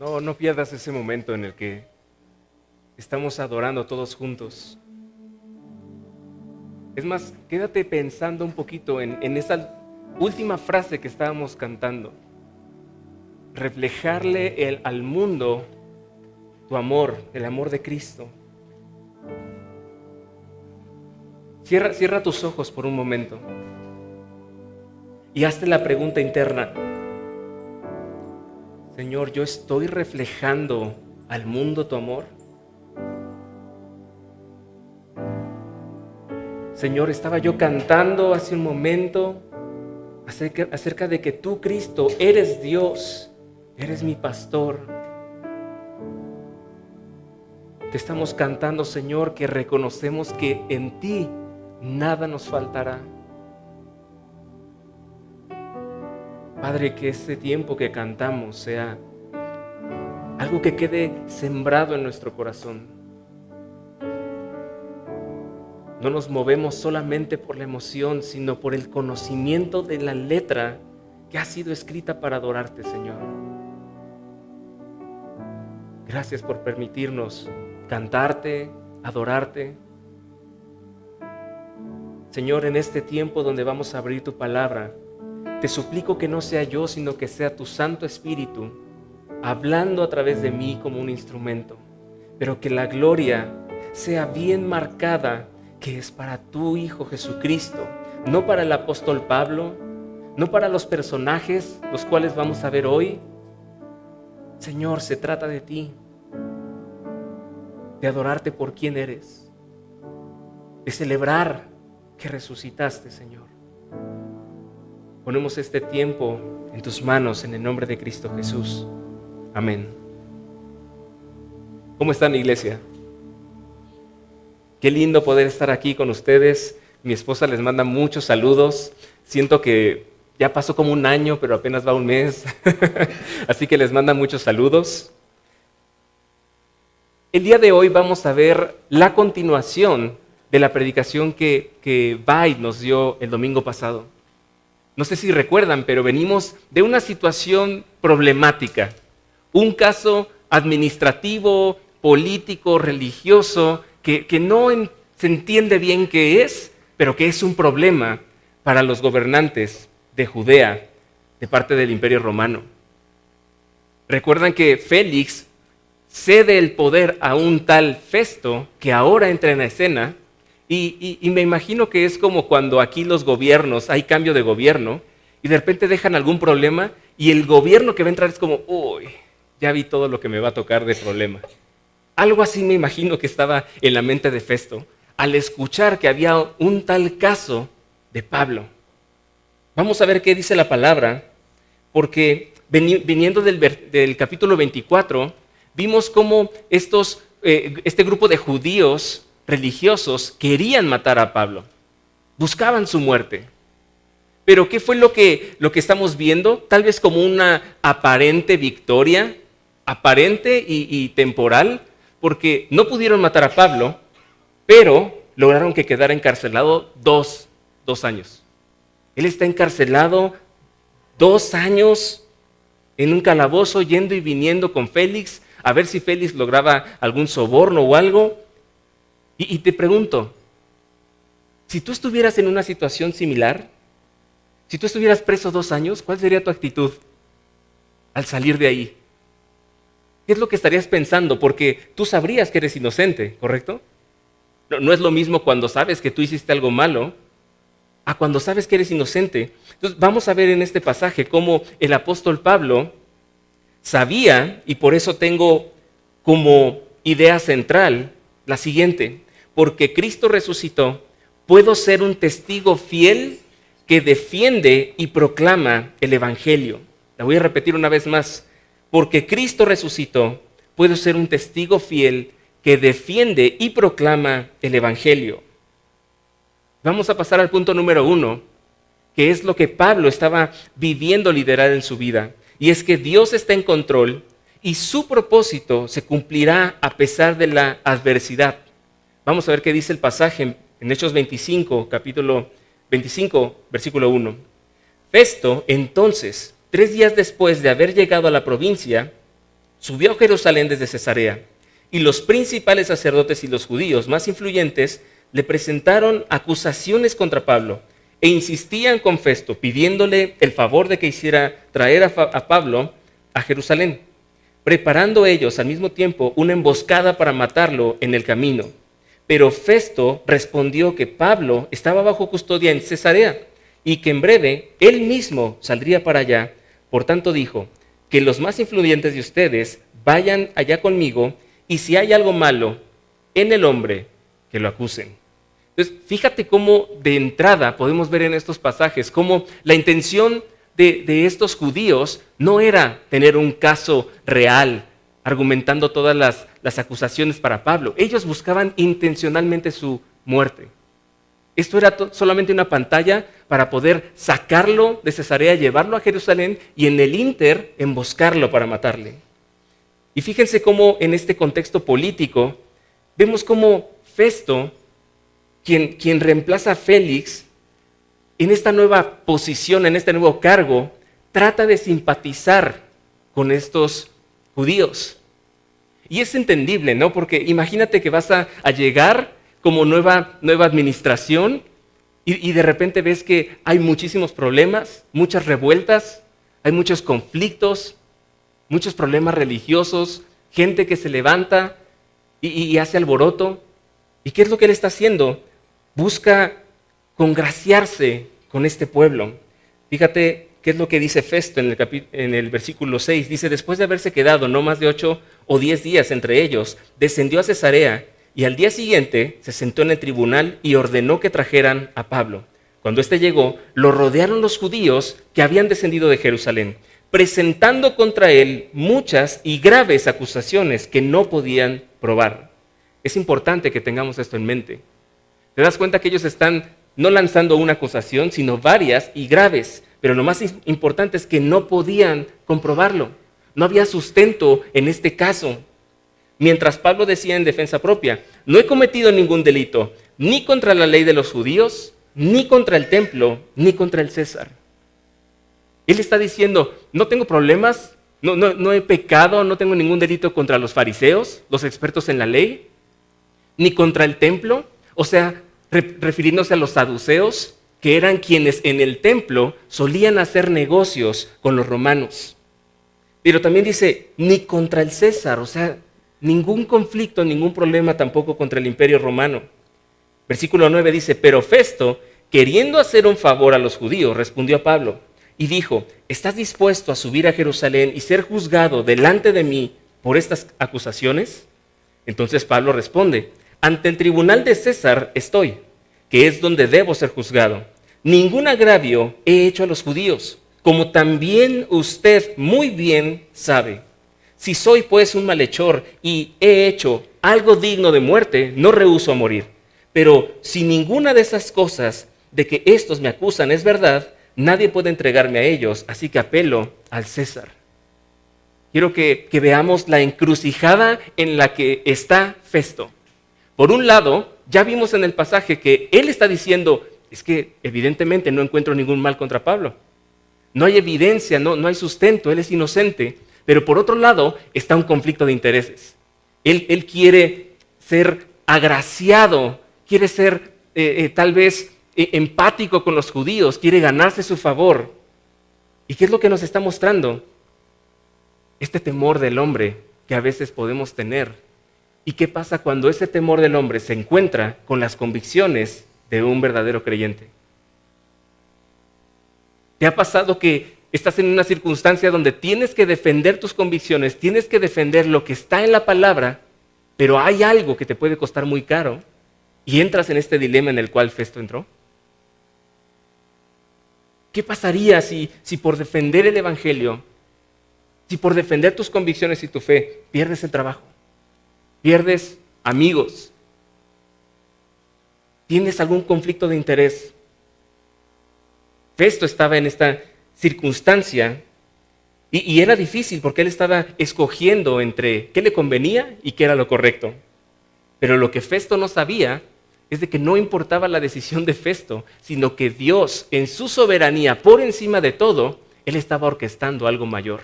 No pierdas ese momento en el que estamos adorando todos juntos. Es más, quédate pensando un poquito en esa última frase que estábamos cantando. Reflejarle al mundo tu amor, el amor de Cristo. Cierra tus ojos por un momento y hazte la pregunta interna. Señor, ¿yo estoy reflejando al mundo tu amor? Señor, estaba yo cantando hace un momento acerca de que tú, Cristo, eres Dios, eres mi pastor. Te estamos cantando, Señor, que reconocemos que en ti nada nos faltará. Padre, que este tiempo que cantamos sea algo que quede sembrado en nuestro corazón. No nos movemos solamente por la emoción, sino por el conocimiento de la letra que ha sido escrita para adorarte, Señor. Gracias por permitirnos cantarte, adorarte. Señor, en este tiempo donde vamos a abrir tu palabra, te suplico que no sea yo, sino que sea tu Santo Espíritu hablando a través de mí como un instrumento, pero que la gloria sea bien marcada, que es para tu Hijo Jesucristo, no para el apóstol Pablo, no para los personajes los cuales vamos a ver hoy. Señor, se trata de ti, de adorarte por quien eres, de celebrar que resucitaste, Señor. Ponemos este tiempo en tus manos en el nombre de Cristo Jesús. Amén. ¿Cómo están, iglesia? Qué lindo poder estar aquí con ustedes. Mi esposa les manda muchos saludos. Siento que ya pasó como un año, pero apenas va un mes. Así que les manda muchos saludos. El día de hoy vamos a ver la continuación de la predicación que Bay nos dio el domingo pasado. No sé si recuerdan, pero venimos de una situación problemática. Un caso administrativo, político, religioso, que no se entiende bien qué es, pero que es un problema para los gobernantes de Judea, de parte del Imperio Romano. Recuerdan que Félix cede el poder a un tal Festo, que ahora entra en la escena, y me imagino que es como cuando aquí los gobiernos, hay cambio de gobierno, y de repente dejan algún problema, y el gobierno que va a entrar es como, uy, ya vi todo lo que me va a tocar de problema. Algo así me imagino que estaba en la mente de Festo al escuchar que había un tal caso de Pablo. Vamos a ver qué dice la palabra, porque viniendo del capítulo 24, vimos cómo este grupo de judíos religiosos querían matar a Pablo, buscaban su muerte. Pero ¿qué fue lo que estamos viendo? Tal vez como una aparente victoria, aparente y temporal, porque no pudieron matar a Pablo, pero lograron que quedara encarcelado dos años. Él está encarcelado 2 años en un calabozo, yendo y viniendo con Félix, a ver si Félix lograba algún soborno o algo. Y te pregunto, si tú estuvieras en una situación similar, si tú estuvieras preso 2 años, ¿cuál sería tu actitud al salir de ahí? ¿Qué es lo que estarías pensando? Porque tú sabrías que eres inocente, ¿correcto? No es lo mismo cuando sabes que tú hiciste algo malo a cuando sabes que eres inocente. Entonces vamos a ver en este pasaje cómo el apóstol Pablo sabía, y por eso tengo como idea central la siguiente: porque Cristo resucitó, puedo ser un testigo fiel que defiende y proclama el evangelio. La voy a repetir una vez más. Porque Cristo resucitó, puedo ser un testigo fiel que defiende y proclama el evangelio. Vamos a pasar al punto número 1, que es lo que Pablo estaba viviendo liderar en su vida. Y es que Dios está en control y su propósito se cumplirá a pesar de la adversidad. Vamos a ver qué dice el pasaje en Hechos 25, capítulo 25, versículo 1. Festo, entonces, 3 días después de haber llegado a la provincia, subió a Jerusalén desde Cesarea, y los principales sacerdotes y los judíos más influyentes le presentaron acusaciones contra Pablo e insistían con Festo, pidiéndole el favor de que hiciera traer a Pablo a Jerusalén, preparando ellos al mismo tiempo una emboscada para matarlo en el camino. Pero Festo respondió que Pablo estaba bajo custodia en Cesarea y que en breve él mismo saldría para allá. Por tanto dijo, que los más influyentes de ustedes vayan allá conmigo y si hay algo malo en el hombre, que lo acusen. Entonces, fíjate cómo de entrada podemos ver en estos pasajes cómo la intención de estos judíos no era tener un caso real, argumentando todas las acusaciones para Pablo. Ellos buscaban intencionalmente su muerte. Esto era solamente una pantalla para poder sacarlo de Cesarea, llevarlo a Jerusalén y en el ínter emboscarlo para matarle. Y fíjense cómo en este contexto político vemos cómo Festo, quien reemplaza a Félix, en esta nueva posición, en este nuevo cargo, trata de simpatizar con estos judíos. Y es entendible, ¿no? Porque imagínate que vas a llegar como nueva administración y de repente ves que hay muchísimos problemas, muchas revueltas, hay muchos conflictos, muchos problemas religiosos, gente que se levanta y hace alboroto. ¿Y qué es lo que él está haciendo? Busca congraciarse con este pueblo. Fíjate qué es lo que dice Festo en el versículo 6. Dice, después de haberse quedado no más de 8 o 10 días entre ellos, descendió a Cesarea y al día siguiente se sentó en el tribunal y ordenó que trajeran a Pablo. Cuando éste llegó, lo rodearon los judíos que habían descendido de Jerusalén, presentando contra él muchas y graves acusaciones que no podían probar. Es importante que tengamos esto en mente. ¿Te das cuenta que ellos están no lanzando una acusación, sino varias y graves? Pero lo más importante es que no podían comprobarlo. No había sustento en este caso. Mientras Pablo decía en defensa propia, no he cometido ningún delito, ni contra la ley de los judíos, ni contra el templo, ni contra el César. Él está diciendo, no tengo problemas, no he pecado, no tengo ningún delito contra los fariseos, los expertos en la ley, ni contra el templo, o sea, refiriéndose a los saduceos, que eran quienes en el templo solían hacer negocios con los romanos. Pero también dice, ni contra el César, o sea, ningún conflicto, ningún problema tampoco contra el imperio romano. Versículo 9 dice, pero Festo, queriendo hacer un favor a los judíos, respondió a Pablo y dijo, ¿estás dispuesto a subir a Jerusalén y ser juzgado delante de mí por estas acusaciones? Entonces Pablo responde, ante el tribunal de César estoy, que es donde debo ser juzgado. Ningún agravio he hecho a los judíos, como también usted muy bien sabe. Si soy pues un malhechor y he hecho algo digno de muerte, no rehúso a morir. Pero si ninguna de esas cosas de que estos me acusan es verdad, nadie puede entregarme a ellos, así que apelo al César. Quiero que veamos la encrucijada en la que está Festo. Por un lado, ya vimos en el pasaje que él está diciendo, es que evidentemente no encuentro ningún mal contra Pablo. No hay evidencia, no hay sustento, él es inocente. Pero por otro lado está un conflicto de intereses. Él quiere ser agraciado, quiere ser tal vez empático con los judíos, quiere ganarse su favor. ¿Y qué es lo que nos está mostrando? Este temor del hombre que a veces podemos tener. ¿Y qué pasa cuando ese temor del hombre se encuentra con las convicciones de un verdadero creyente? ¿Te ha pasado que estás en una circunstancia donde tienes que defender tus convicciones, tienes que defender lo que está en la palabra, pero hay algo que te puede costar muy caro y entras en este dilema en el cual Festo entró? ¿Qué pasaría si por defender el evangelio, si por defender tus convicciones y tu fe, pierdes el trabajo, pierdes amigos, tienes algún conflicto de interés? Festo estaba en esta circunstancia y era difícil porque él estaba escogiendo entre qué le convenía y qué era lo correcto. Pero lo que Festo no sabía es de que no importaba la decisión de Festo, sino que Dios, en su soberanía, por encima de todo, él estaba orquestando algo mayor.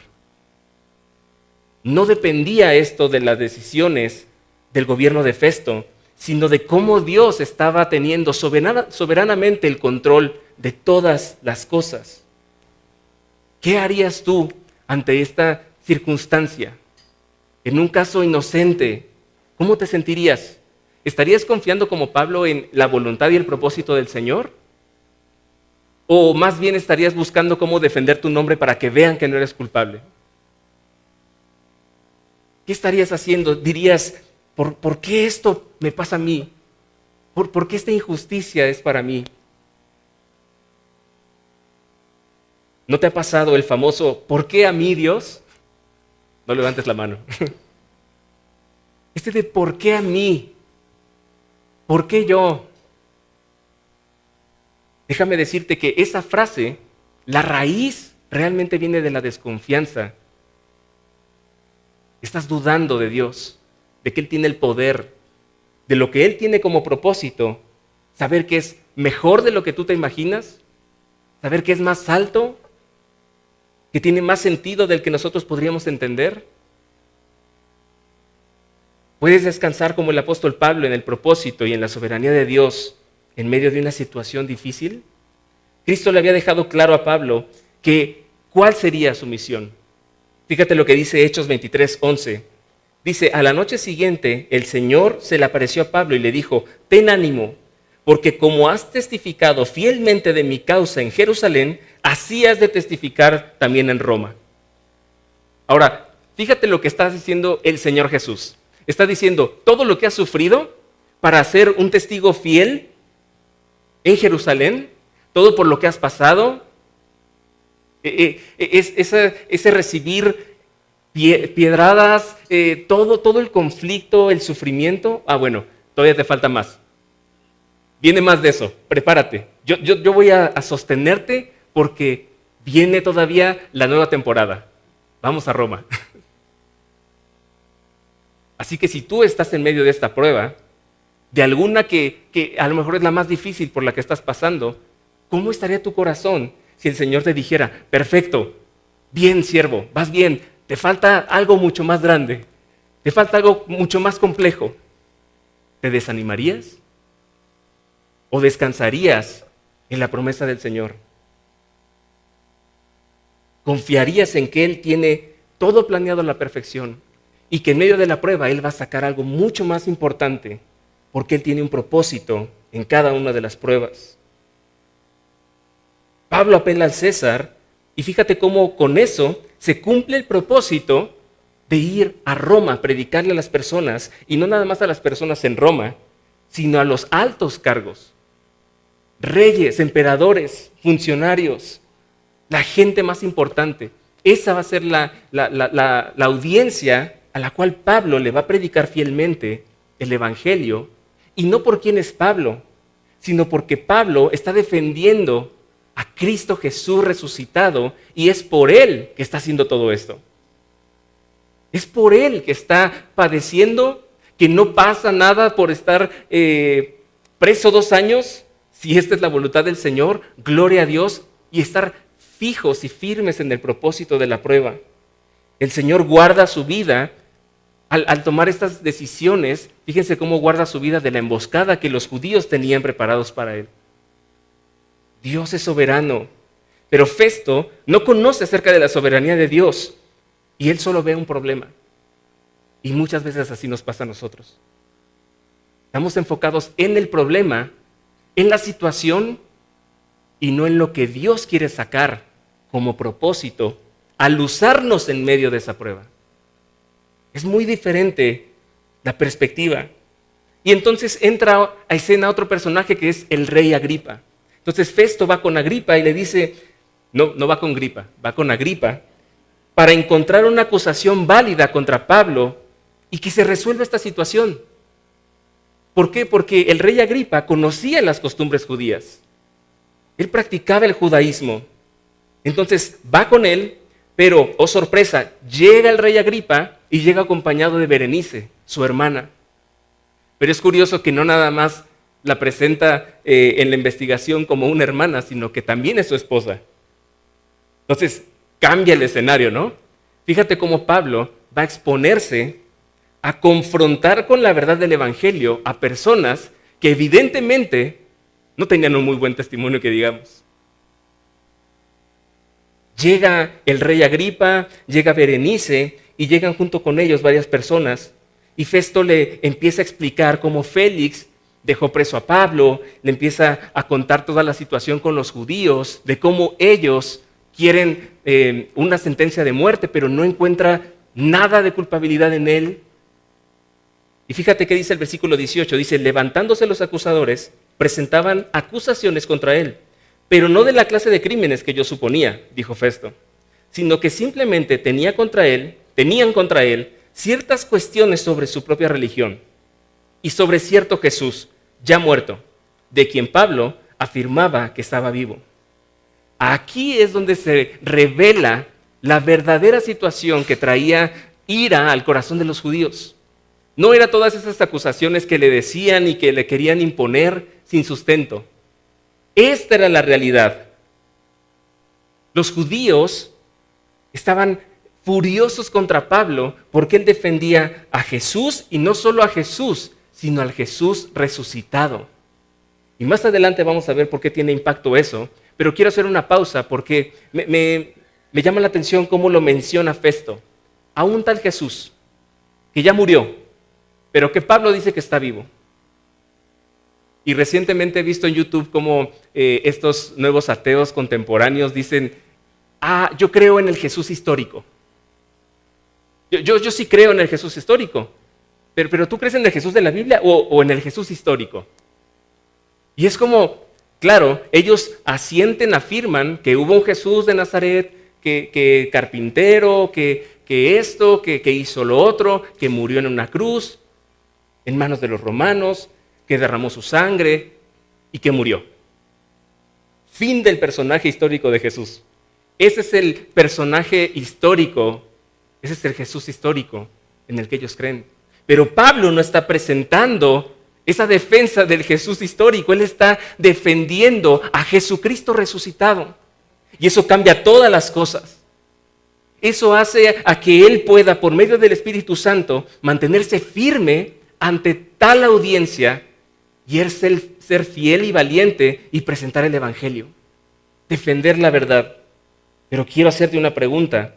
No dependía esto de las decisiones del gobierno de Festo, sino de cómo Dios estaba teniendo soberanamente el control de todas las cosas. ¿Qué harías tú ante esta circunstancia? En un caso inocente, ¿cómo te sentirías? ¿Estarías confiando como Pablo en la voluntad y el propósito del Señor? ¿O más bien estarías buscando cómo defender tu nombre para que vean que no eres culpable? ¿Qué estarías haciendo? Dirías, ¿por qué esto me pasa a mí? ¿Por qué esta injusticia es para mí? ¿No te ha pasado el famoso ¿por qué a mí, Dios? No levantes la mano. Este de ¿por qué a mí? ¿Por qué yo? Déjame decirte que esa frase, la raíz realmente viene de la desconfianza. Estás dudando de Dios, de que Él tiene el poder, de lo que Él tiene como propósito, saber que es mejor de lo que tú te imaginas, saber que es más alto, que tiene más sentido del que nosotros podríamos entender. Puedes descansar como el apóstol Pablo en el propósito y en la soberanía de Dios en medio de una situación difícil. Cristo le había dejado claro a Pablo que cuál sería su misión. Fíjate lo que dice Hechos 23:11. Dice, a la noche siguiente el Señor se le apareció a Pablo y le dijo, ten ánimo, porque como has testificado fielmente de mi causa en Jerusalén, así has de testificar también en Roma. Ahora, fíjate lo que está diciendo el Señor Jesús. Está diciendo, todo lo que has sufrido para ser un testigo fiel en Jerusalén, todo por lo que has pasado, ese recibir piedradas, todo el conflicto, el sufrimiento. Bueno, todavía te falta más. Viene más de eso, prepárate. Yo voy a sostenerte porque viene todavía la nueva temporada. Vamos a Roma. Así que si tú estás en medio de esta prueba, de alguna que a lo mejor es la más difícil por la que estás pasando, ¿cómo estaría tu corazón si el Señor te dijera, perfecto, bien siervo, vas bien, te falta algo mucho más grande, te falta algo mucho más complejo? ¿Te desanimarías? ¿O descansarías en la promesa del Señor? ¿Confiarías en que Él tiene todo planeado a la perfección y que en medio de la prueba Él va a sacar algo mucho más importante porque Él tiene un propósito en cada una de las pruebas? Pablo apela al César y fíjate cómo con eso se cumple el propósito de ir a Roma a predicarle a las personas, y no nada más a las personas en Roma, sino a los altos cargos, reyes, emperadores, funcionarios, la gente más importante. Esa va a ser la audiencia a la cual Pablo le va a predicar fielmente el Evangelio, y no por quién es Pablo, sino porque Pablo está defendiendo a Cristo Jesús resucitado, y es por Él que está haciendo todo esto. Es por Él que está padeciendo, que no pasa nada por estar preso 2 años, si esta es la voluntad del Señor, gloria a Dios, y estar fijos y firmes en el propósito de la prueba. El Señor guarda su vida al tomar estas decisiones. Fíjense cómo guarda su vida de la emboscada que los judíos tenían preparados para Él. Dios es soberano, pero Festo no conoce acerca de la soberanía de Dios y él solo ve un problema. Y muchas veces así nos pasa a nosotros. Estamos enfocados en el problema, en la situación, y no en lo que Dios quiere sacar como propósito al usarnos en medio de esa prueba. Es muy diferente la perspectiva. Y entonces entra a escena otro personaje que es el rey Agripa. Entonces Festo va con Agripa y le dice, no va con Gripa, va con Agripa, para encontrar una acusación válida contra Pablo y que se resuelva esta situación. ¿Por qué? Porque el rey Agripa conocía las costumbres judías. Él practicaba el judaísmo. Entonces va con él, pero, oh sorpresa, llega el rey Agripa y llega acompañado de Berenice, su hermana. Pero es curioso que no nada más la presenta en la investigación como una hermana, sino que también es su esposa. Entonces, cambia el escenario, ¿no? Fíjate cómo Pablo va a exponerse a confrontar con la verdad del Evangelio a personas que evidentemente no tenían un muy buen testimonio, que digamos. Llega el rey Agripa, llega Berenice y llegan junto con ellos varias personas. Y Festo le empieza a explicar cómo Félix dejó preso a Pablo, le empieza a contar toda la situación con los judíos, de cómo ellos quieren una sentencia de muerte, pero no encuentra nada de culpabilidad en él. Y fíjate qué dice el versículo 18, dice, levantándose los acusadores, presentaban acusaciones contra él, pero no de la clase de crímenes que yo suponía, dijo Festo, sino que simplemente tenían contra él ciertas cuestiones sobre su propia religión y sobre cierto Jesús, ya muerto, de quien Pablo afirmaba que estaba vivo. Aquí es donde se revela la verdadera situación que traía ira al corazón de los judíos. No eran todas esas acusaciones que le decían y que le querían imponer sin sustento. Esta era la realidad. Los judíos estaban furiosos contra Pablo porque él defendía a Jesús, y no solo a Jesús, sino al Jesús resucitado. Y más adelante vamos a ver por qué tiene impacto eso, pero quiero hacer una pausa porque me llama la atención cómo lo menciona Festo. A un tal Jesús que ya murió, pero que Pablo dice que está vivo. Y recientemente he visto en YouTube cómo estos nuevos ateos contemporáneos dicen, yo creo en el Jesús histórico. Yo sí creo en el Jesús histórico, pero ¿tú crees en el Jesús de la Biblia o en el Jesús histórico? Y es como, claro, ellos asienten, afirman que hubo un Jesús de Nazaret, que carpintero, que esto, que hizo lo otro, que murió en una cruz, en manos de los romanos, que derramó su sangre y que murió. Fin del personaje histórico de Jesús. Ese es el personaje histórico, ese es el Jesús histórico en el que ellos creen. Pero Pablo no está presentando esa defensa del Jesús histórico, él está defendiendo a Jesucristo resucitado. Y eso cambia todas las cosas. Eso hace a que él pueda, por medio del Espíritu Santo, mantenerse firme ante tal audiencia y él ser fiel y valiente y presentar el Evangelio, defender la verdad. Pero quiero hacerte una pregunta,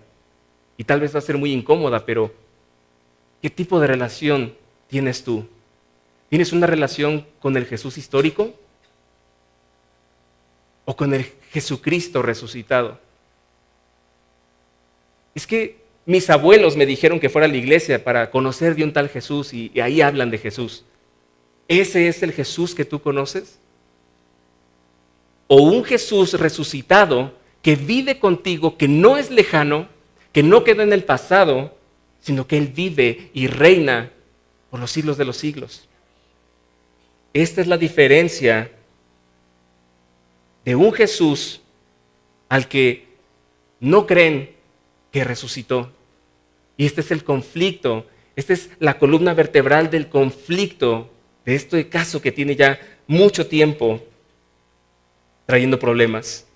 y tal vez va a ser muy incómoda, pero ¿qué tipo de relación tienes tú? ¿Tienes una relación con el Jesús histórico o con el Jesucristo resucitado? Es que mis abuelos me dijeron que fuera a la iglesia para conocer de un tal Jesús y ahí hablan de Jesús. ¿Ese es el Jesús que tú conoces? ¿O un Jesús resucitado que vive contigo, que no es lejano, que no queda en el pasado, sino que Él vive y reina por los siglos de los siglos? Esta es la diferencia de un Jesús al que no creen que resucitó. Y este es el conflicto, esta es la columna vertebral del conflicto de este caso que tiene ya mucho tiempo trayendo problemas.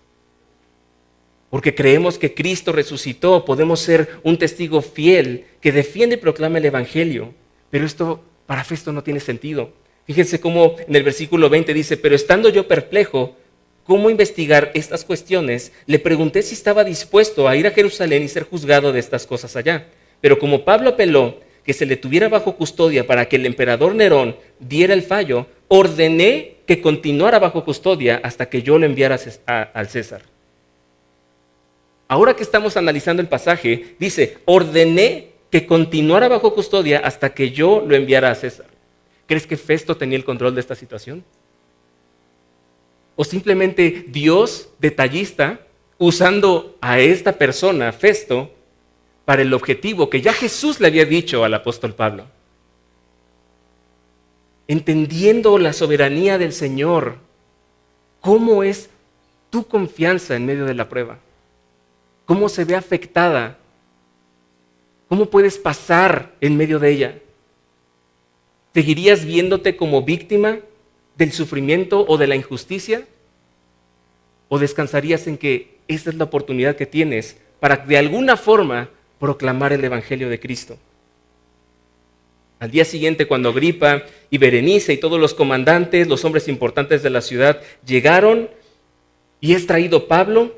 Porque creemos que Cristo resucitó, podemos ser un testigo fiel que defiende y proclama el Evangelio. Pero esto para Festo no tiene sentido. Fíjense cómo en el versículo 20 dice, pero estando yo perplejo, ¿cómo investigar estas cuestiones? Le pregunté si estaba dispuesto a ir a Jerusalén y ser juzgado de estas cosas allá. Pero como Pablo apeló que se le tuviera bajo custodia para que el emperador Nerón diera el fallo, ordené que continuara bajo custodia hasta que yo lo enviara al César. Ahora que estamos analizando el pasaje, dice, ordené que continuara bajo custodia hasta que yo lo enviara a César. ¿Crees que Festo tenía el control de esta situación? ¿O simplemente Dios, detallista, usando a esta persona, Festo, para el objetivo que ya Jesús le había dicho al apóstol Pablo? Entendiendo la soberanía del Señor, ¿cómo es tu confianza en medio de la prueba? ¿Cómo se ve afectada? ¿Cómo puedes pasar en medio de ella? ¿Seguirías viéndote como víctima del sufrimiento o de la injusticia? ¿O descansarías en que esa es la oportunidad que tienes para de alguna forma proclamar el evangelio de Cristo. Al día siguiente, cuando Agripa y Berenice y todos los comandantes, los hombres importantes de la ciudad, llegaron y es traído Pablo,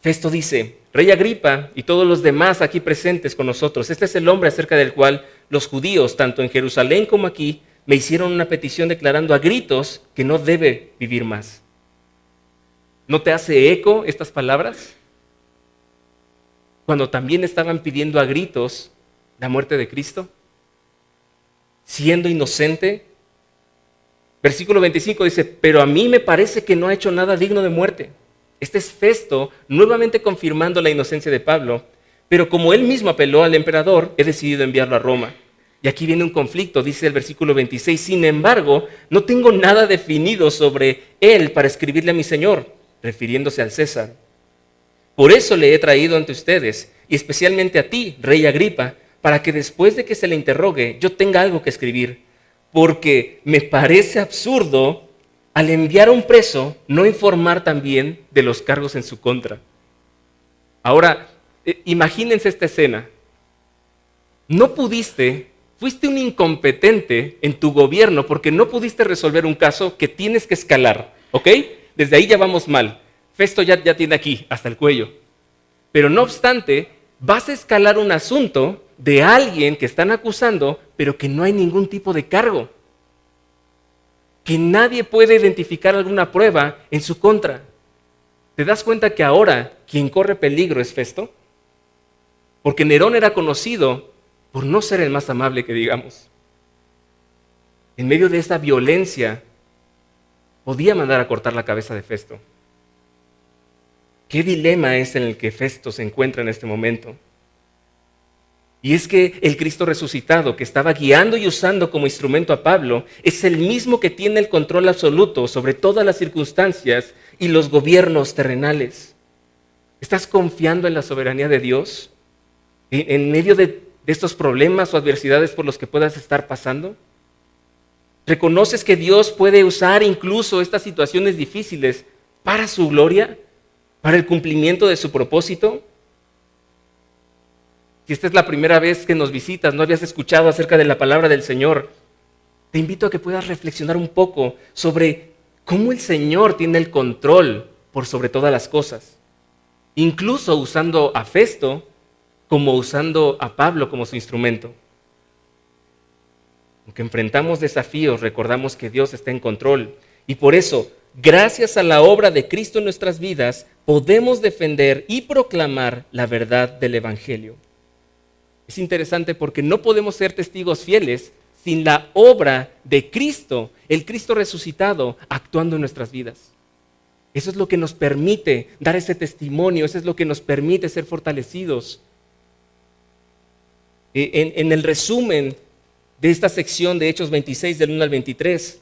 Festo dice: Rey Agripa y todos los demás aquí presentes con nosotros, este es el hombre acerca del cual los judíos, tanto en Jerusalén como aquí, me hicieron una petición declarando a gritos que no debe vivir más. ¿No te hace eco estas palabras? Cuando también estaban pidiendo a gritos la muerte de Cristo, siendo inocente. Versículo 25 dice: pero a mí me parece que no ha hecho nada digno de muerte. Este es Festo nuevamente confirmando la inocencia de Pablo, pero como él mismo apeló al emperador, he decidido enviarlo a Roma. Y aquí viene un conflicto, dice el versículo 26, sin embargo, no tengo nada definido sobre él para escribirle a mi señor, refiriéndose al César. Por eso le he traído ante ustedes, y especialmente a ti, rey Agripa, para que después de que se le interrogue, yo tenga algo que escribir. Porque me parece absurdo, al enviar a un preso, no informar también de los cargos en su contra. Ahora, imagínense esta escena. No pudiste, fuiste un incompetente en tu gobierno porque no pudiste resolver un caso que tienes que escalar, ¿ok? Desde ahí ya vamos mal. Festo ya tiene aquí, hasta el cuello. Pero no obstante, vas a escalar un asunto de alguien que están acusando, pero que no hay ningún tipo de cargo. Que nadie puede identificar alguna prueba en su contra. ¿Te das cuenta que ahora quien corre peligro es Festo? Porque Nerón era conocido por no ser el más amable que digamos. En medio de esa violencia, podía mandar a cortar la cabeza de Festo. ¿Qué dilema es en el que Festo se encuentra en este momento? Y es que el Cristo resucitado que estaba guiando y usando como instrumento a Pablo es el mismo que tiene el control absoluto sobre todas las circunstancias y los gobiernos terrenales. ¿Estás confiando en la soberanía de Dios en medio de estos problemas o adversidades por los que puedas estar pasando? ¿Reconoces que Dios puede usar incluso estas situaciones difíciles para su gloria, para el cumplimiento de su propósito? Si esta es la primera vez que nos visitas, no habías escuchado acerca de la palabra del Señor, te invito a que puedas reflexionar un poco sobre cómo el Señor tiene el control por sobre todas las cosas. Incluso usando a Festo como usando a Pablo como su instrumento. Aunque enfrentamos desafíos, recordamos que Dios está en control. Y por eso, gracias a la obra de Cristo en nuestras vidas, podemos defender y proclamar la verdad del Evangelio. Es interesante porque no podemos ser testigos fieles sin la obra de Cristo, el Cristo resucitado, actuando en nuestras vidas. Eso es lo que nos permite dar ese testimonio, eso es lo que nos permite ser fortalecidos. En el resumen de esta sección de Hechos 26, del 1 al 23,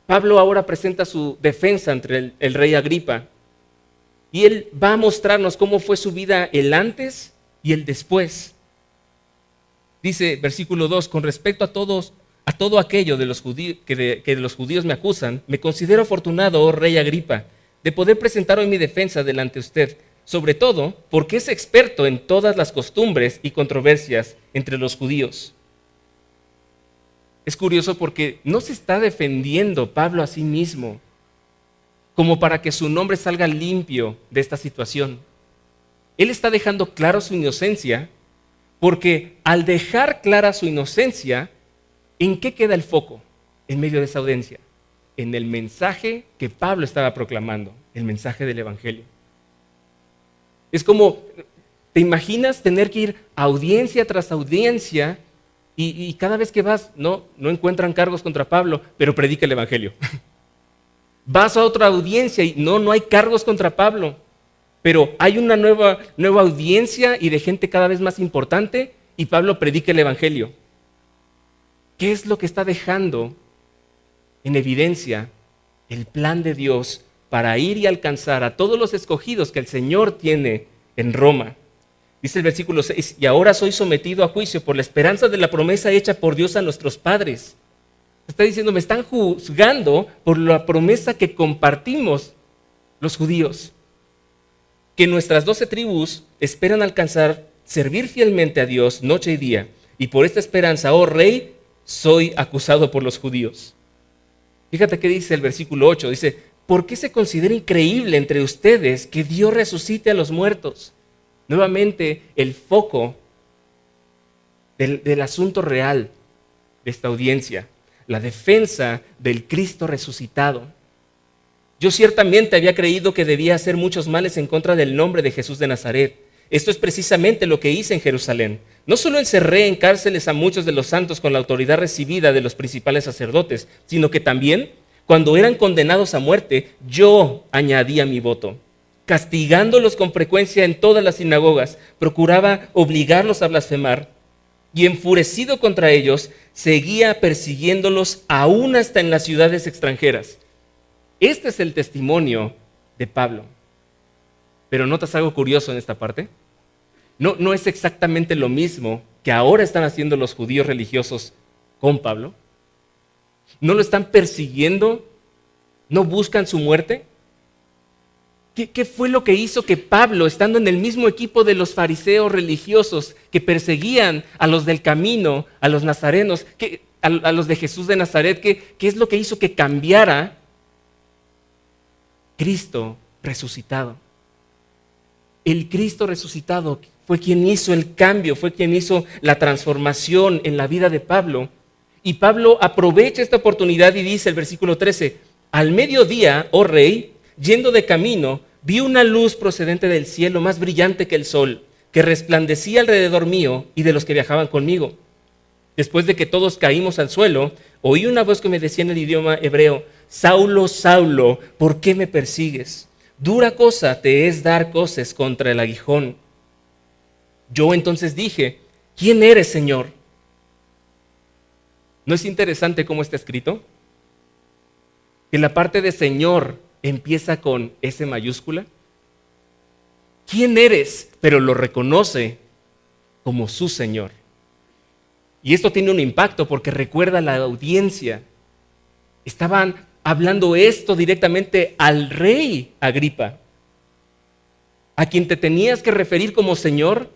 Pablo ahora presenta su defensa ante el rey Agripa. Y él va a mostrarnos cómo fue su vida el antes y el después. Dice, versículo 2, con respecto a todo aquello de los que de los judíos me acusan, me considero afortunado, oh rey Agripa, de poder presentar hoy mi defensa delante de usted, sobre todo porque es experto en todas las costumbres y controversias entre los judíos. Es curioso porque no se está defendiendo Pablo a sí mismo como para que su nombre salga limpio de esta situación. Él está dejando claro su inocencia porque al dejar clara su inocencia, ¿en qué queda el foco en medio de esa audiencia? En el mensaje que Pablo estaba proclamando, el mensaje del Evangelio. Es como, ¿te imaginas tener que ir audiencia tras audiencia y cada vez que vas, no encuentran cargos contra Pablo, pero predica el Evangelio? Vas a otra audiencia y no hay cargos contra Pablo, pero hay una nueva audiencia y de gente cada vez más importante y Pablo predica el Evangelio. ¿Qué es lo que está dejando en evidencia el plan de Dios para ir y alcanzar a todos los escogidos que el Señor tiene en Roma? Dice el versículo 6, y ahora soy sometido a juicio por la esperanza de la promesa hecha por Dios a nuestros padres. Está diciendo, me están juzgando por la promesa que compartimos los judíos, que nuestras 12 tribus esperan alcanzar servir fielmente a Dios noche y día. Y por esta esperanza, oh rey, soy acusado por los judíos. Fíjate qué dice el versículo 8. Dice, ¿por qué se considera increíble entre ustedes que Dios resucite a los muertos? Nuevamente, el foco del asunto real de esta audiencia, la defensa del Cristo resucitado. Yo ciertamente había creído que debía hacer muchos males en contra del nombre de Jesús de Nazaret. Esto es precisamente lo que hice en Jerusalén. No solo encerré en cárceles a muchos de los santos con la autoridad recibida de los principales sacerdotes, sino que también, cuando eran condenados a muerte, yo añadía mi voto. Castigándolos con frecuencia en todas las sinagogas, procuraba obligarlos a blasfemar, y enfurecido contra ellos, seguía persiguiéndolos aún hasta en las ciudades extranjeras. Este es el testimonio de Pablo. Pero ¿notas algo curioso en esta parte? No es exactamente lo mismo que ahora están haciendo los judíos religiosos con Pablo. ¿No lo están persiguiendo? ¿No buscan su muerte? ¿Qué fue lo que hizo que Pablo, estando en el mismo equipo de los fariseos religiosos que perseguían a los del camino, a los nazarenos, a los de Jesús de Nazaret, qué es lo que hizo que cambiara Cristo resucitado? El Cristo resucitado fue quien hizo el cambio, fue quien hizo la transformación en la vida de Pablo. Y Pablo aprovecha esta oportunidad y dice el versículo 13, al mediodía, oh rey, yendo de camino, vi una luz procedente del cielo más brillante que el sol, que resplandecía alrededor mío y de los que viajaban conmigo. Después de que todos caímos al suelo, oí una voz que me decía en el idioma hebreo, Saulo, Saulo, ¿por qué me persigues? Dura cosa te es dar coces contra el aguijón. Yo entonces dije, ¿quién eres, Señor? ¿No es interesante cómo está escrito? Que la parte de Señor empieza con S mayúscula. ¿Quién eres? Pero lo reconoce como su Señor. Y esto tiene un impacto porque recuerda a la audiencia. Estaban hablando esto directamente al rey Agripa, a quien te tenías que referir como Señor,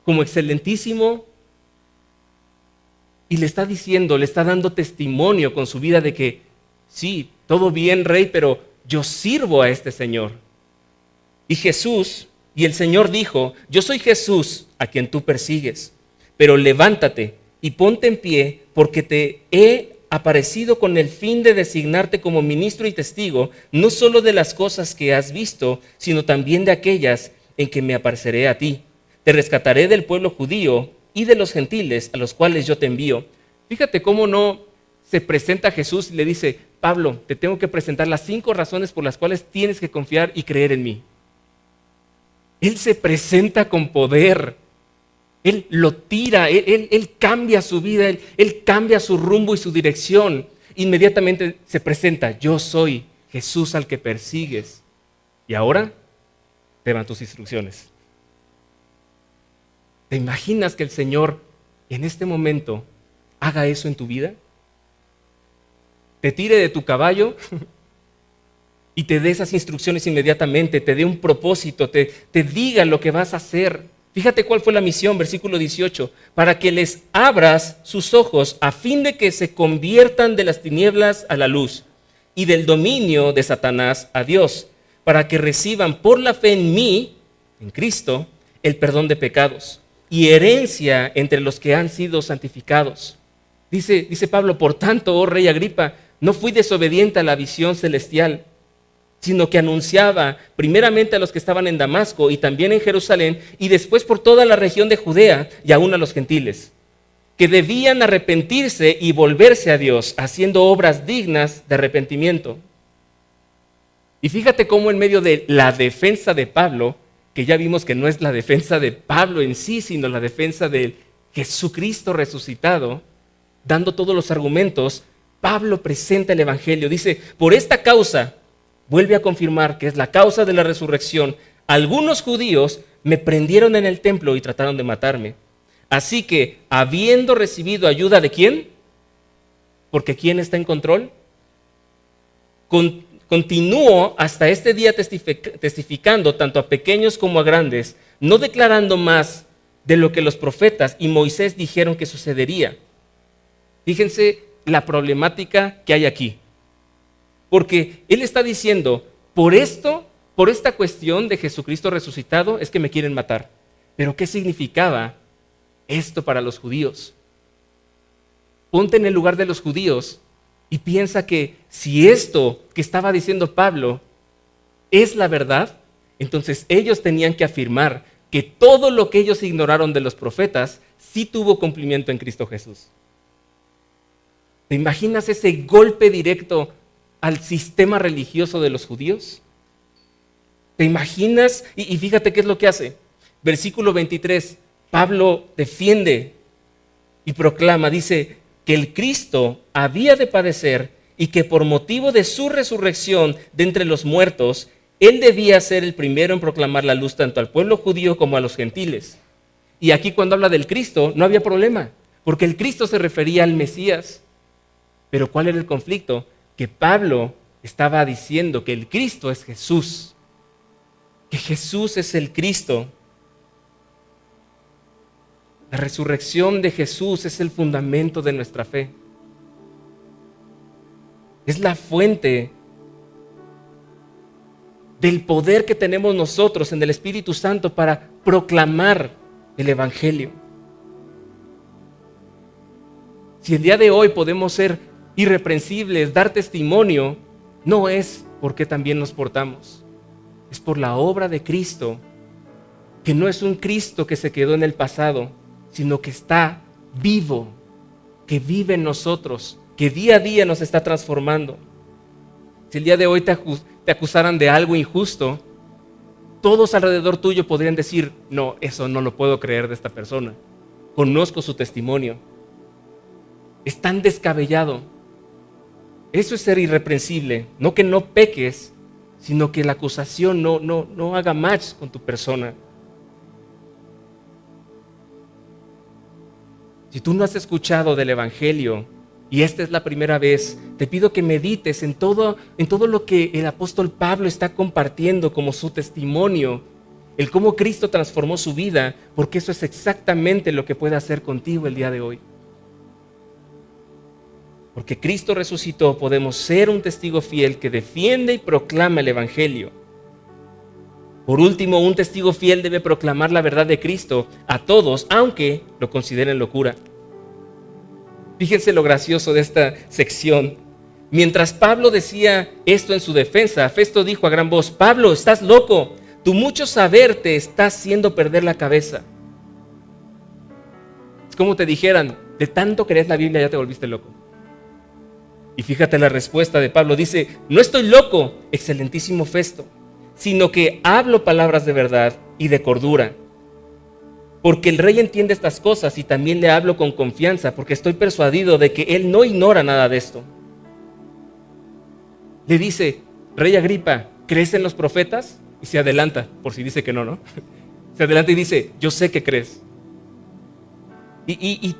como excelentísimo, y le está diciendo, le está dando testimonio con su vida de que sí, todo bien, rey, pero yo sirvo a este Señor. Y Jesús, y el Señor dijo, yo soy Jesús a quien tú persigues, pero levántate y ponte en pie porque te he aparecido con el fin de designarte como ministro y testigo, no solo de las cosas que has visto, sino también de aquellas en que me apareceré a ti. Te rescataré del pueblo judío y de los gentiles a los cuales yo te envío. Fíjate cómo no se presenta a Jesús y le dice, Pablo, te tengo que presentar las 5 razones por las cuales tienes que confiar y creer en mí. Él se presenta con poder. Él lo tira, él cambia su vida, él cambia su rumbo y su dirección. Inmediatamente se presenta, yo soy Jesús al que persigues. Y ahora te van tus instrucciones. ¿Te imaginas que el Señor en este momento haga eso en tu vida? Te tire de tu caballo y te dé esas instrucciones inmediatamente, te dé un propósito, te diga lo que vas a hacer. Fíjate cuál fue la misión, versículo 18, para que les abras sus ojos a fin de que se conviertan de las tinieblas a la luz y del dominio de Satanás a Dios, para que reciban por la fe en mí, en Cristo, el perdón de pecados y herencia entre los que han sido santificados. Dice Pablo, por tanto, oh rey Agripa, no fui desobediente a la visión celestial, sino que anunciaba primeramente a los que estaban en Damasco y también en Jerusalén, y después por toda la región de Judea y aún a los gentiles, que debían arrepentirse y volverse a Dios, haciendo obras dignas de arrepentimiento. Y fíjate cómo en medio de la defensa de Pablo, que ya vimos que no es la defensa de Pablo en sí, sino la defensa de Jesucristo resucitado, dando todos los argumentos, Pablo presenta el Evangelio. Dice, por esta causa, vuelve a confirmar que es la causa de la resurrección, algunos judíos me prendieron en el templo y trataron de matarme. Así que, habiendo recibido ayuda de ¿quién? Porque ¿quién está en control? Continúo hasta este día testificando tanto a pequeños como a grandes, no declarando más de lo que los profetas y Moisés dijeron que sucedería. Fíjense la problemática que hay aquí. Porque él está diciendo, por esta cuestión de Jesucristo resucitado es que me quieren matar. Pero ¿qué significaba esto para los judíos? Ponte en el lugar de los judíos y piensa que si esto que estaba diciendo Pablo es la verdad, entonces ellos tenían que afirmar que todo lo que ellos ignoraron de los profetas sí tuvo cumplimiento en Cristo Jesús. ¿Te imaginas ese golpe directo al sistema religioso de los judíos? ¿Te imaginas? Y fíjate qué es lo que hace. Versículo 23, Pablo defiende y proclama, dice que el Cristo había de padecer y que por motivo de su resurrección de entre los muertos, él debía ser el primero en proclamar la luz tanto al pueblo judío como a los gentiles. Y aquí cuando habla del Cristo no había problema, porque el Cristo se refería al Mesías. Pero ¿cuál era el conflicto? Que Pablo estaba diciendo que el Cristo es Jesús, que Jesús es el Cristo. La resurrección de Jesús es el fundamento de nuestra fe. Es la fuente del poder que tenemos nosotros en el Espíritu Santo para proclamar el Evangelio. Si el día de hoy podemos ser irreprensibles, dar testimonio, no es porque también nos portamos. Es por la obra de Cristo, que no es un Cristo que se quedó en el pasado, sino que está vivo, que vive en nosotros, que día a día nos está transformando. Si el día de hoy te acusaran de algo injusto, todos alrededor tuyo podrían decir, no, eso no lo puedo creer de esta persona. Conozco su testimonio. Es tan descabellado. Eso es ser irreprensible. No que no peques, sino que la acusación no haga match con tu persona. Si tú no has escuchado del Evangelio y esta es la primera vez, te pido que medites en todo lo que el apóstol Pablo está compartiendo como su testimonio, el cómo Cristo transformó su vida, porque eso es exactamente lo que puede hacer contigo el día de hoy. Porque Cristo resucitó, podemos ser un testigo fiel que defiende y proclama el Evangelio. Por último, un testigo fiel debe proclamar la verdad de Cristo a todos, aunque lo consideren locura. Fíjense lo gracioso de esta sección. Mientras Pablo decía esto en su defensa, Festo dijo a gran voz, Pablo, estás loco, tu mucho saber te está haciendo perder la cabeza. Es como te dijeran, de tanto que lees la Biblia ya te volviste loco. Y fíjate la respuesta de Pablo, dice, no estoy loco, excelentísimo Festo, sino que hablo palabras de verdad y de cordura. Porque el rey entiende estas cosas y también le hablo con confianza, porque estoy persuadido de que él no ignora nada de esto. Le dice, Rey Agripa, ¿crees en los profetas? Y se adelanta, por si dice que no. Se adelanta y dice, yo sé que crees. Y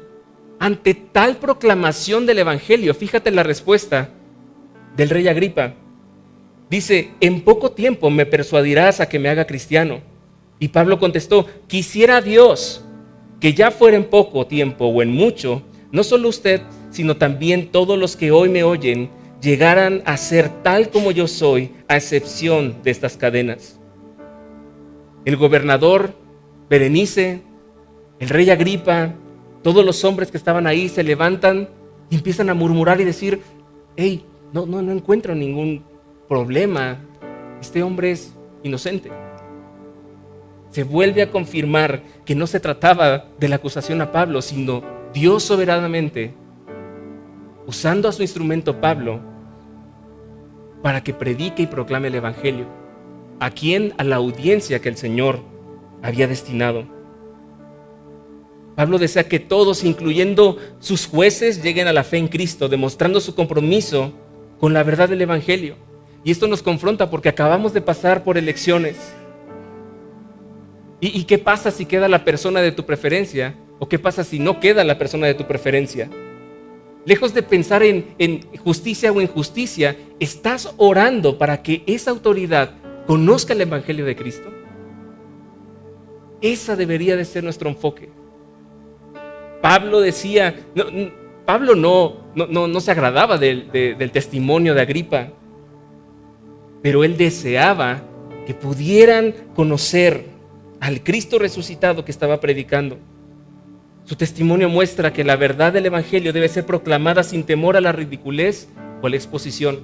ante tal proclamación del Evangelio, fíjate la respuesta del rey Agripa. Dice, en poco tiempo me persuadirás a que me haga cristiano. Y Pablo contestó, quisiera Dios que ya fuera en poco tiempo o en mucho, no solo usted, sino también todos los que hoy me oyen, llegaran a ser tal como yo soy, a excepción de estas cadenas. El gobernador Berenice, el rey Agripa, todos los hombres que estaban ahí se levantan y empiezan a murmurar y decir, hey, no encuentro ningún problema, este hombre es inocente. Se vuelve a confirmar que no se trataba de la acusación a Pablo, sino Dios soberanamente, usando a su instrumento Pablo, para que predique y proclame el Evangelio. ¿A quién? A la audiencia que el Señor había destinado. Pablo desea que todos, incluyendo sus jueces, lleguen a la fe en Cristo, demostrando su compromiso con la verdad del Evangelio. Y esto nos confronta porque acabamos de pasar por elecciones. ¿Y qué pasa si queda la persona de tu preferencia? ¿O qué pasa si no queda la persona de tu preferencia? Lejos de pensar en justicia o injusticia, ¿estás orando para que esa autoridad conozca el Evangelio de Cristo? Esa debería de ser nuestro enfoque. Pablo decía, Pablo no se agradaba del testimonio de Agripa, pero él deseaba que pudieran conocer al Cristo resucitado que estaba predicando. Su testimonio muestra que la verdad del Evangelio debe ser proclamada sin temor a la ridiculez o a la exposición.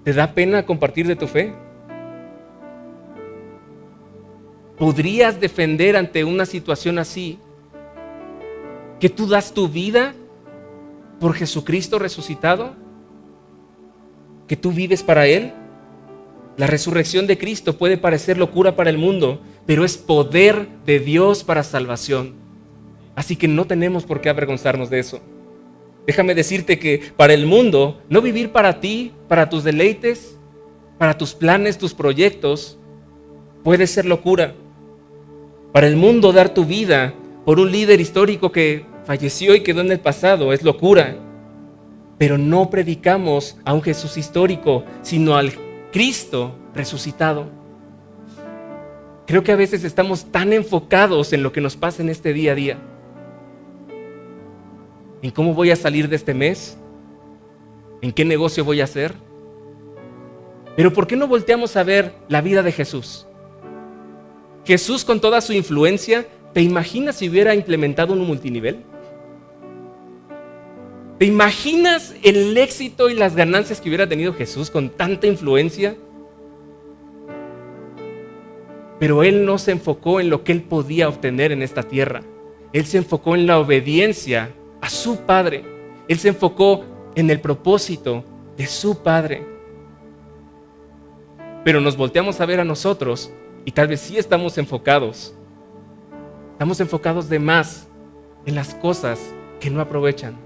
¿Te da pena compartir de tu fe? ¿Podrías defender ante una situación así que tú das tu vida por Jesucristo resucitado? ¿Que tú vives para Él? La resurrección de Cristo puede parecer locura para el mundo, pero es poder de Dios para salvación. Así que no tenemos por qué avergonzarnos de eso. Déjame decirte que para el mundo, no vivir para ti, para tus deleites, para tus planes, tus proyectos, puede ser locura. Para el mundo, dar tu vida por un líder histórico que falleció y quedó en el pasado es locura. Pero no predicamos a un Jesús histórico, sino al Cristo resucitado. Creo que a veces estamos tan enfocados en lo que nos pasa en este día a día. ¿En cómo voy a salir de este mes? ¿En qué negocio voy a hacer? Pero ¿por qué no volteamos a ver la vida de Jesús? Jesús, con toda su influencia, ¿te imaginas si hubiera implementado un multinivel? ¿Te imaginas el éxito y las ganancias que hubiera tenido Jesús con tanta influencia? Pero Él no se enfocó en lo que Él podía obtener en esta tierra. Él se enfocó en la obediencia a su Padre. Él se enfocó en el propósito de su Padre. Pero nos volteamos a ver a nosotros y tal vez sí estamos enfocados. Estamos enfocados de más en las cosas que no aprovechan.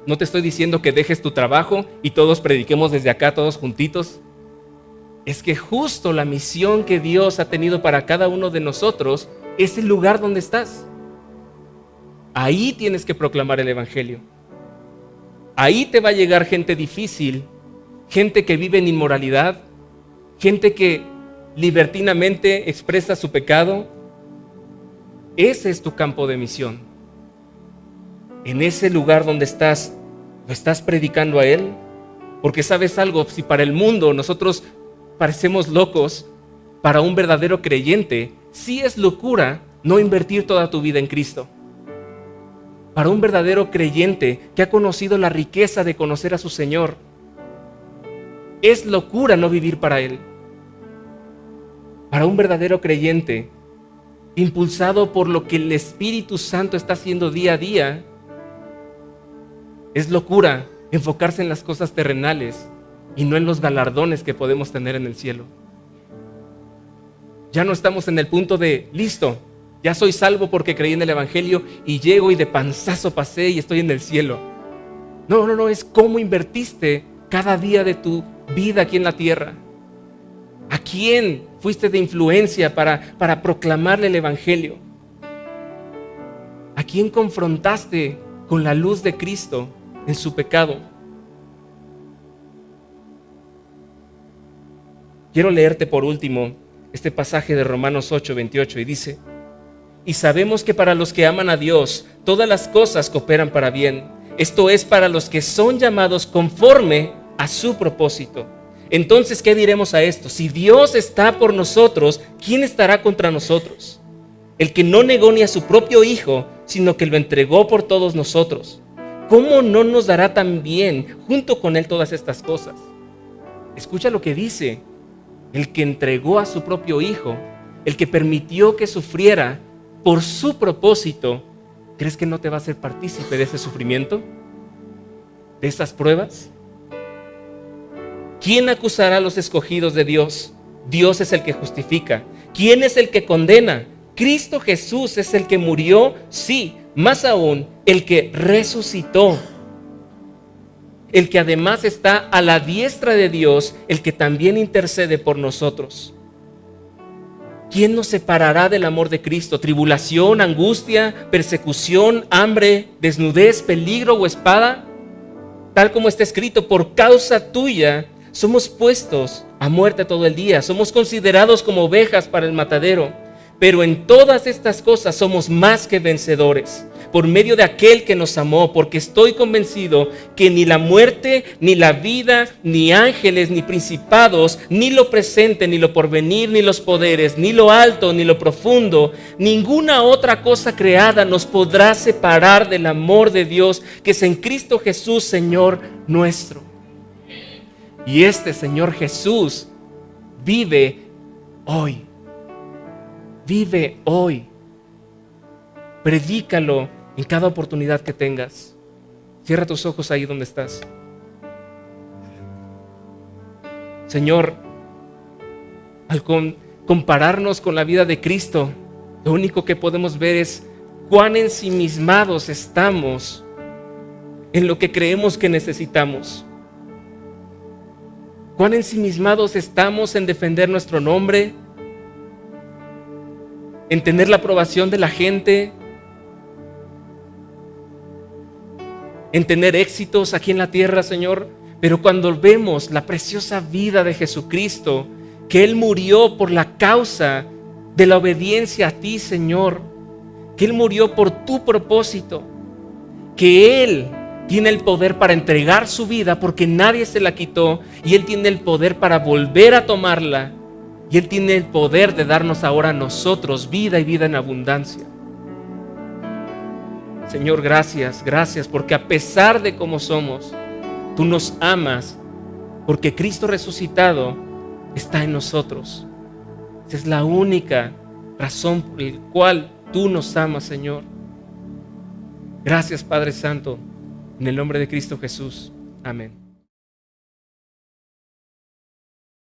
No te estoy diciendo que dejes tu trabajo y todos prediquemos desde acá, todos juntitos. Es que justo la misión que Dios ha tenido para cada uno de nosotros es el lugar donde estás. Ahí tienes que proclamar el Evangelio. Ahí te va a llegar gente difícil, gente que vive en inmoralidad, gente que libertinamente expresa su pecado. Ese es tu campo de misión. En ese lugar donde estás, ¿lo estás predicando a Él? Porque sabes algo, si para el mundo nosotros parecemos locos, para un verdadero creyente, sí es locura no invertir toda tu vida en Cristo. Para un verdadero creyente que ha conocido la riqueza de conocer a su Señor, es locura no vivir para Él. Para un verdadero creyente, impulsado por lo que el Espíritu Santo está haciendo día a día, es locura enfocarse en las cosas terrenales y no en los galardones que podemos tener en el cielo. Ya no estamos en el punto de, listo, ya soy salvo porque creí en el Evangelio y llego y de panzazo pasé y estoy en el cielo. No, es cómo invertiste cada día de tu vida aquí en la tierra. ¿A quién fuiste de influencia para proclamarle el Evangelio? ¿A quién confrontaste con la luz de Cristo en su pecado? Quiero leerte por último este pasaje de Romanos 8:28 y dice: y sabemos que para los que aman a Dios, todas las cosas cooperan para bien. Esto es para los que son llamados conforme a su propósito. Entonces, ¿qué diremos a esto? Si Dios está por nosotros, ¿quién estará contra nosotros? El que no negó ni a su propio Hijo, sino que lo entregó por todos nosotros, ¿cómo no nos dará también junto con Él todas estas cosas? Escucha lo que dice: el que entregó a su propio Hijo, el que permitió que sufriera por su propósito, ¿crees que no te va a hacer partícipe de ese sufrimiento? ¿De esas pruebas? ¿Quién acusará a los escogidos de Dios? Dios es el que justifica. ¿Quién es el que condena? Cristo Jesús es el que murió, sí, más aún, el que resucitó. El que además está a la diestra de Dios, el que también intercede por nosotros. ¿Quién nos separará del amor de Cristo? ¿Tribulación, angustia, persecución, hambre, desnudez, peligro o espada? Tal como está escrito, por causa tuya somos puestos a muerte todo el día. Somos considerados como ovejas para el matadero. Pero en todas estas cosas somos más que vencedores por medio de aquel que nos amó, porque estoy convencido que ni la muerte, ni la vida, ni ángeles, ni principados, ni lo presente, ni lo porvenir, ni los poderes, ni lo alto, ni lo profundo, ninguna otra cosa creada nos podrá separar del amor de Dios que es en Cristo Jesús, Señor nuestro. Y este Señor Jesús vive hoy. Vive hoy. Predícalo en cada oportunidad que tengas. Cierra tus ojos ahí donde estás. Señor, al compararnos con la vida de Cristo, lo único que podemos ver es cuán ensimismados estamos en lo que creemos que necesitamos. Cuán ensimismados estamos en defender nuestro nombre, en tener la aprobación de la gente, en tener éxitos aquí en la tierra, Señor. Pero cuando vemos la preciosa vida de Jesucristo, que Él murió por la causa de la obediencia a ti, Señor, que Él murió por tu propósito, que Él tiene el poder para entregar su vida porque nadie se la quitó, y Él tiene el poder para volver a tomarla, y Él tiene el poder de darnos ahora a nosotros vida y vida en abundancia. Señor, gracias, gracias, porque a pesar de cómo somos, tú nos amas, porque Cristo resucitado está en nosotros. Esa es la única razón por la cual tú nos amas, Señor. Gracias, Padre Santo, en el nombre de Cristo Jesús. Amén.